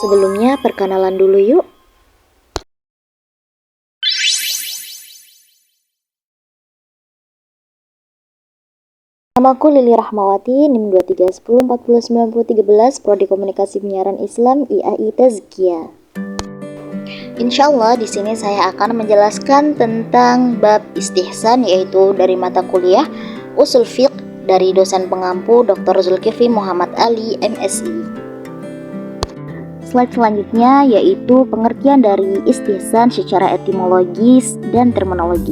Sebelumnya perkenalan dulu yuk. Namaku Lili Rahmawati, NIM 2310409013, Prodi Komunikasi Penyiaran Islam IAI Tazkiyah. Insyaallah di sini saya akan menjelaskan tentang bab istihsan, yaitu dari mata kuliah Ushul Fiqh dari dosen pengampu Dr. Zulkifli Muhammad Ali, MSI. Slide selanjutnya yaitu pengertian dari istihsan secara etimologis dan terminologi.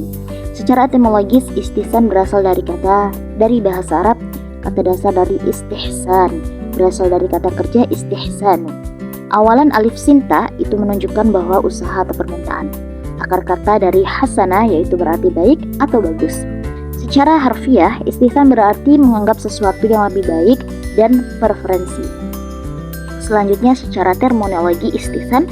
Secara etimologis, istihsan berasal dari bahasa Arab, kata dasar dari istihsan, berasal dari kata kerja istihsan. Awalan alif sinta itu menunjukkan bahwa usaha atau permintaan. Akar kata dari hasanah yaitu berarti baik atau bagus. Secara harfiah, istihsan berarti menganggap sesuatu yang lebih baik dan preferensi. Selanjutnya secara terminologi istihsan,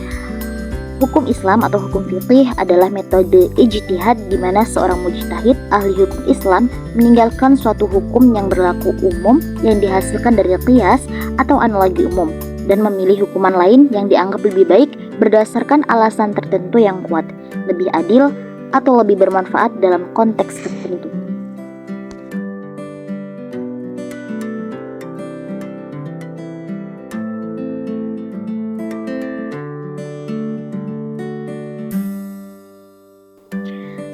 hukum Islam atau hukum fiqih adalah metode ijtihad di mana seorang mujtahid ahli hukum Islam meninggalkan suatu hukum yang berlaku umum yang dihasilkan dari qiyas atau analogi umum dan memilih hukuman lain yang dianggap lebih baik berdasarkan alasan tertentu yang kuat, lebih adil, atau lebih bermanfaat dalam konteks tertentu.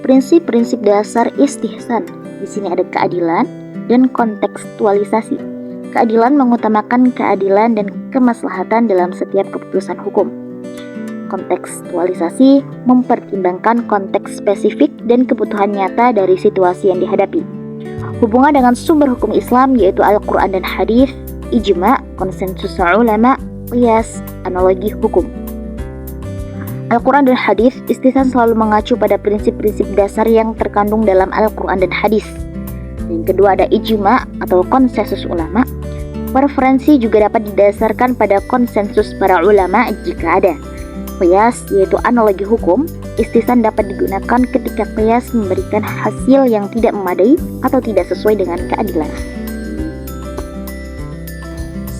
Prinsip-prinsip dasar istihsan. Di sini ada keadilan dan kontekstualisasi. Keadilan mengutamakan keadilan dan kemaslahatan dalam setiap keputusan hukum. Kontekstualisasi mempertimbangkan konteks spesifik dan kebutuhan nyata dari situasi yang dihadapi. Hubungan dengan sumber hukum Islam yaitu Al-Quran dan Hadis, ijma, konsensus ulama, qiyas, analogi hukum. Al-Quran dan Hadis, istihsan selalu mengacu pada prinsip-prinsip dasar yang terkandung dalam Al-Quran dan Hadis. Yang kedua ada ijma atau konsensus ulama. Preferensi juga dapat didasarkan pada konsensus para ulama jika ada. Qiyas yaitu analogi hukum. Istihsan dapat digunakan ketika qiyas memberikan hasil yang tidak memadai atau tidak sesuai dengan keadilan.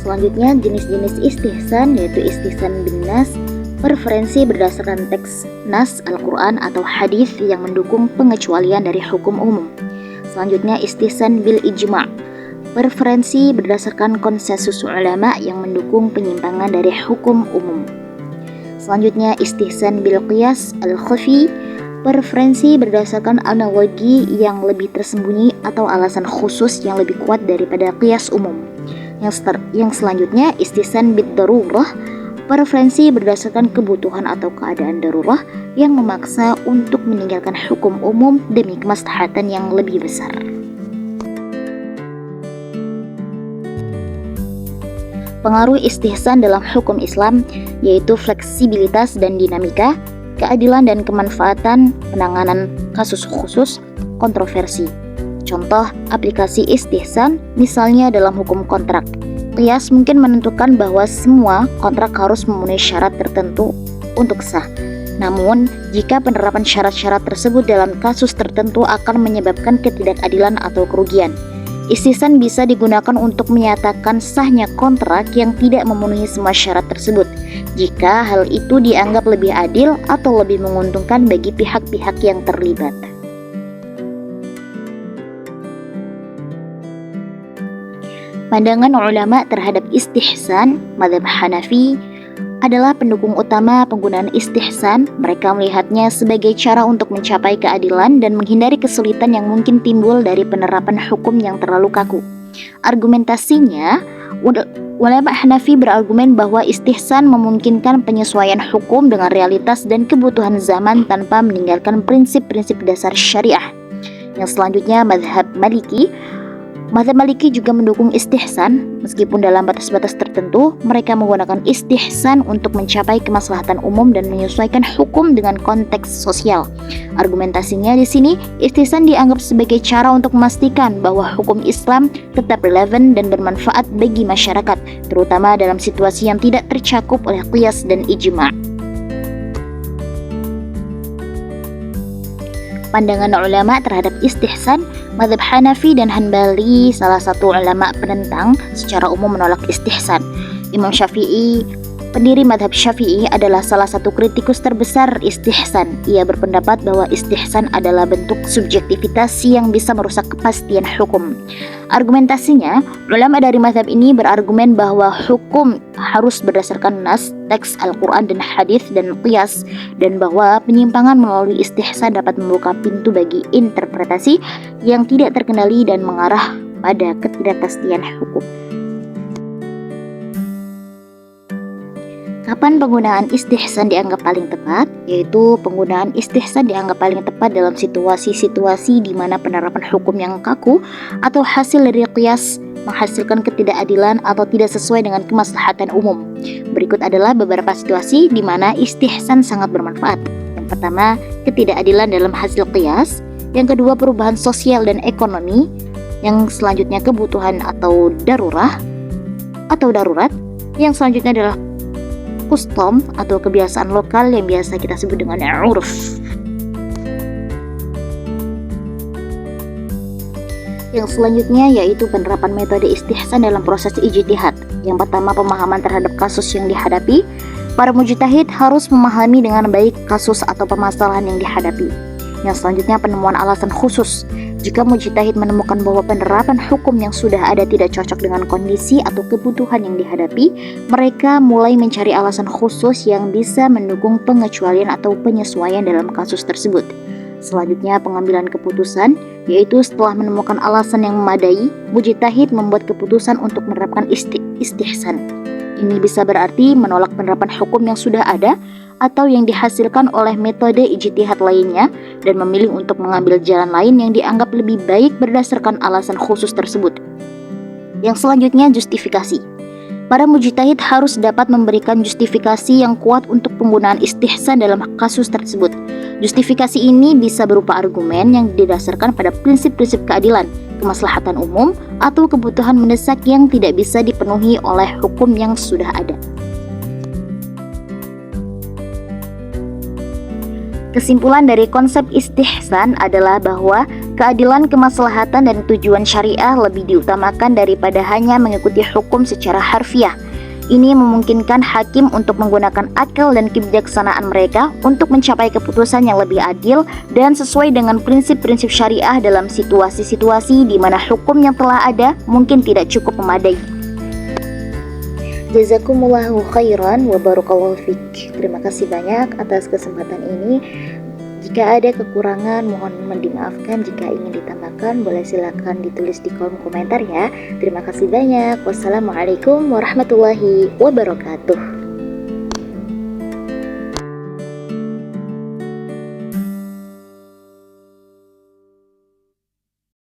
Selanjutnya jenis-jenis istihsan yaitu istihsan bin nas. Preferensi berdasarkan teks nas Al-Quran atau hadis yang mendukung pengecualian dari hukum umum. Selanjutnya istihsan bil ijma'. Preferensi berdasarkan konsensus ulama yang mendukung penyimpangan dari hukum umum. Selanjutnya istihsan bil qiyas al-khafi. Preferensi berdasarkan analogi yang lebih tersembunyi atau alasan khusus yang lebih kuat daripada qiyas umum. Yang selanjutnya istihsan bid darurah. Preferensi berdasarkan kebutuhan atau keadaan darurat yang memaksa untuk meninggalkan hukum umum demi kemaslahatan yang lebih besar. Pengaruh istihsan dalam hukum Islam yaitu fleksibilitas dan dinamika, keadilan dan kemanfaatan, penanganan kasus khusus, kontroversi. Contoh aplikasi istihsan misalnya dalam hukum kontrak. Qiyas mungkin menentukan bahwa semua kontrak harus memenuhi syarat tertentu untuk sah. Namun, jika penerapan syarat-syarat tersebut dalam kasus tertentu akan menyebabkan ketidakadilan atau kerugian, istihsan bisa digunakan untuk menyatakan sahnya kontrak yang tidak memenuhi semua syarat tersebut, jika hal itu dianggap lebih adil atau lebih menguntungkan bagi pihak-pihak yang terlibat. Pandangan ulama terhadap istihsan, mazhab Hanafi, adalah pendukung utama penggunaan istihsan. Mereka melihatnya sebagai cara untuk mencapai keadilan dan menghindari kesulitan yang mungkin timbul dari penerapan hukum yang terlalu kaku. Argumentasinya, ulama Hanafi berargumen bahwa istihsan memungkinkan penyesuaian hukum dengan realitas dan kebutuhan zaman tanpa meninggalkan prinsip-prinsip dasar syariah. Yang selanjutnya, mazhab Maliki. Mazhab Maliki juga mendukung istihsan, meskipun dalam batas-batas tertentu mereka menggunakan istihsan untuk mencapai kemaslahatan umum dan menyesuaikan hukum dengan konteks sosial. Argumentasinya di sini, istihsan dianggap sebagai cara untuk memastikan bahwa hukum Islam tetap relevan dan bermanfaat bagi masyarakat, terutama dalam situasi yang tidak tercakup oleh qiyas dan ijma'. Pandangan ulama terhadap istihsan, mazhab Hanafi dan Hanbali salah satu ulama penentang secara umum menolak istihsan. Imam Syafi'i pendiri madhab Syafi'i, adalah salah satu kritikus terbesar istihsan. Ia berpendapat bahwa istihsan adalah bentuk subjektivitas yang bisa merusak kepastian hukum. Argumentasinya, ulama dari madhab ini berargumen bahwa hukum harus berdasarkan nas, teks Al-Quran dan hadis dan qiyas, dan bahwa penyimpangan melalui istihsan dapat membuka pintu bagi interpretasi yang tidak terkendali dan mengarah pada ketidakpastian hukum. Kapan penggunaan istihsan dianggap paling tepat? Yaitu penggunaan istihsan dianggap paling tepat dalam situasi-situasi di mana penerapan hukum yang kaku atau hasil dari qiyas menghasilkan ketidakadilan atau tidak sesuai dengan kemaslahatan umum. Berikut adalah beberapa situasi di mana istihsan sangat bermanfaat. Yang pertama, ketidakadilan dalam hasil qiyas. Yang kedua, perubahan sosial dan ekonomi. Yang selanjutnya, kebutuhan atau darurat. Yang selanjutnya adalah custom atau kebiasaan lokal yang biasa kita sebut dengan urf. Yang selanjutnya yaitu penerapan metode istihsan dalam proses ijtihad. Yang pertama, pemahaman terhadap kasus yang dihadapi. Para mujtahid harus memahami dengan baik kasus atau permasalahan yang dihadapi. Yang selanjutnya, penemuan alasan khusus. Jika mujtahid menemukan bahwa penerapan hukum yang sudah ada tidak cocok dengan kondisi atau kebutuhan yang dihadapi, mereka mulai mencari alasan khusus yang bisa mendukung pengecualian atau penyesuaian dalam kasus tersebut. Selanjutnya, pengambilan keputusan, yaitu setelah menemukan alasan yang memadai, mujtahid membuat keputusan untuk menerapkan istihsan. Ini bisa berarti menolak penerapan hukum yang sudah ada atau yang dihasilkan oleh metode ijtihad lainnya dan memilih untuk mengambil jalan lain yang dianggap lebih baik berdasarkan alasan khusus tersebut. Yang selanjutnya, justifikasi. Para mujtahid harus dapat memberikan justifikasi yang kuat untuk penggunaan istihsan dalam kasus tersebut. Justifikasi ini bisa berupa argumen yang didasarkan pada prinsip-prinsip keadilan, kemaslahatan umum, atau kebutuhan mendesak yang tidak bisa dipenuhi oleh hukum yang sudah ada. Kesimpulan dari konsep istihsan adalah bahwa keadilan, kemaslahatan, dan tujuan syariah lebih diutamakan daripada hanya mengikuti hukum secara harfiah. Ini memungkinkan hakim untuk menggunakan akal dan kebijaksanaan mereka untuk mencapai keputusan yang lebih adil dan sesuai dengan prinsip-prinsip syariah dalam situasi-situasi di mana hukum yang telah ada mungkin tidak cukup memadai. Jazakumullahu khairan wa barakallahu fik. Terima kasih banyak atas kesempatan ini. Jika ada kekurangan mohon dimaafkan, jika ingin ditambahkan boleh silakan ditulis di kolom komentar ya. Terima kasih banyak. Wassalamualaikum warahmatullahi wabarakatuh.